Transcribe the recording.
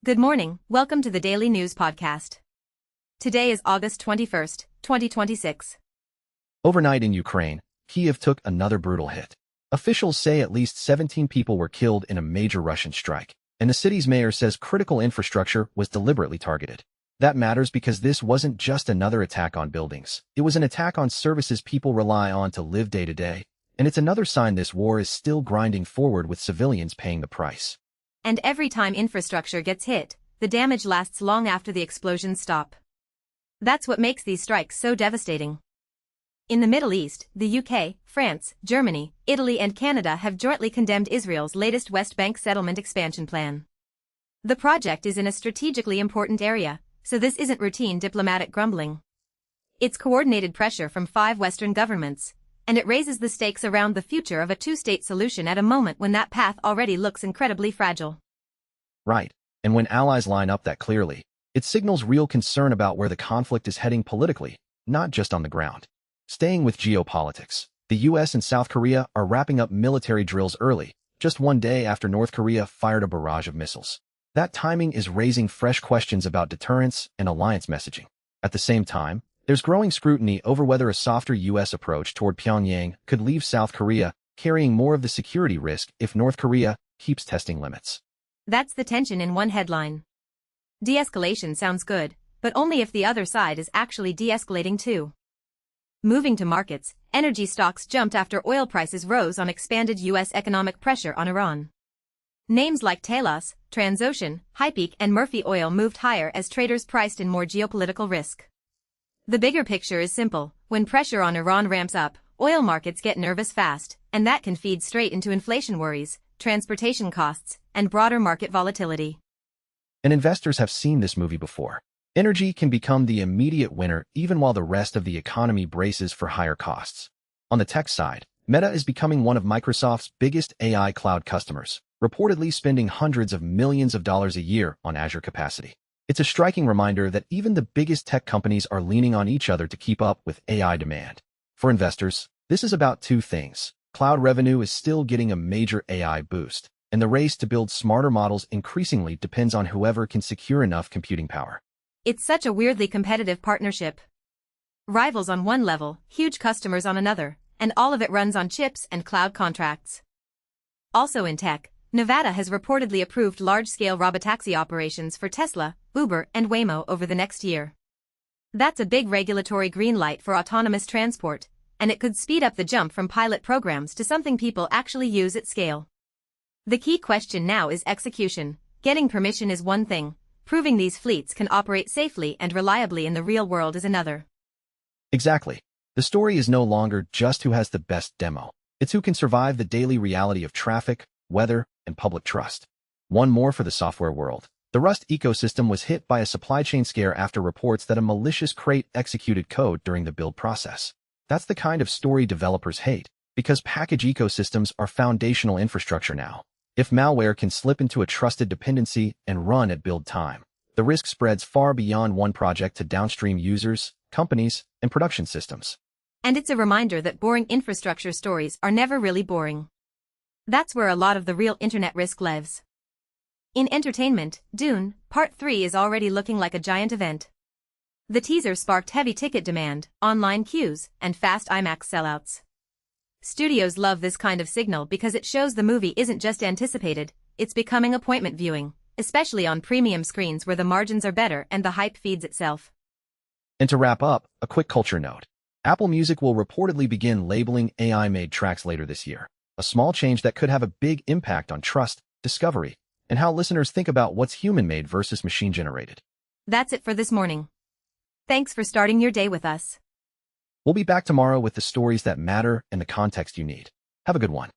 Good morning, welcome to the Daily News podcast. Today is August 21st, 2026. Overnight in Ukraine, Kyiv took another brutal hit. Officials say at least 17 people were killed in a major Russian strike, and the city's mayor says critical infrastructure was deliberately targeted. That matters because this wasn't just another attack on buildings. It was an attack on services people rely on to live day to day, and it's another sign this war is still grinding forward with civilians paying the price. And every time infrastructure gets hit, the damage lasts long after the explosions stop. That's what makes these strikes so devastating. In the Middle East, the UK, France, Germany, Italy and Canada have jointly condemned Israel's latest West Bank settlement expansion plan. The project is in a strategically important area, so this isn't routine diplomatic grumbling. It's coordinated pressure from 5 Western governments, and it raises the stakes around the future of a two-state solution at a moment when that path already looks incredibly fragile. Right, and when allies line up that clearly, it signals real concern about where the conflict is heading politically, not just on the ground. Staying with geopolitics, the US and South Korea are wrapping up military drills early, just one day after North Korea fired a barrage of missiles. That timing is raising fresh questions about deterrence and alliance messaging. At the same time, there's growing scrutiny over whether a softer US approach toward Pyongyang could leave South Korea carrying more of the security risk if North Korea keeps testing limits. That's the tension in one headline. De-escalation sounds good, but only if the other side is actually de-escalating too. Moving to markets, energy stocks jumped after oil prices rose on expanded US economic pressure on Iran. Names like Talos, Transocean, HighPeak and Murphy Oil moved higher as traders priced in more geopolitical risk. The bigger picture is simple. When pressure on Iran ramps up, oil markets get nervous fast, and that can feed straight into inflation worries, transportation costs, and broader market volatility. And investors have seen this movie before. Energy can become the immediate winner even while the rest of the economy braces for higher costs. On the tech side, Meta is becoming one of Microsoft's biggest AI cloud customers, reportedly spending hundreds of millions of dollars a year on Azure capacity. It's a striking reminder that even the biggest tech companies are leaning on each other to keep up with AI demand. For investors, this is about two things. Cloud revenue is still getting a major AI boost, and the race to build smarter models increasingly depends on whoever can secure enough computing power. It's such a weirdly competitive partnership. Rivals on one level, huge customers on another, and all of it runs on chips and cloud contracts. Also in tech, Nevada has reportedly approved large-scale robotaxi operations for Tesla, Uber, and Waymo over the next year. That's a big regulatory green light for autonomous transport, and it could speed up the jump from pilot programs to something people actually use at scale. The key question now is execution. Getting permission is one thing. Proving these fleets can operate safely and reliably in the real world is another. Exactly. The story is no longer just who has the best demo. It's who can survive the daily reality of traffic, weather, and public trust. One more for the software world. The Rust ecosystem was hit by a supply chain scare after reports that a malicious crate executed code during the build process. That's the kind of story developers hate, because package ecosystems are foundational infrastructure now. If malware can slip into a trusted dependency and run at build time, the risk spreads far beyond one project to downstream users, companies, and production systems. And it's a reminder that boring infrastructure stories are never really boring. That's where a lot of the real internet risk lives. In entertainment, Dune, Part 3 is already looking like a giant event. The teaser sparked heavy ticket demand, online queues, and fast IMAX sellouts. Studios love this kind of signal because it shows the movie isn't just anticipated, it's becoming appointment viewing, especially on premium screens where the margins are better and the hype feeds itself. And to wrap up, a quick culture note. Apple Music will reportedly begin labeling AI-made tracks later this year. A small change that could have a big impact on trust, discovery, and how listeners think about what's human-made versus machine-generated. That's it for this morning. Thanks for starting your day with us. We'll be back tomorrow with the stories that matter and the context you need. Have a good one.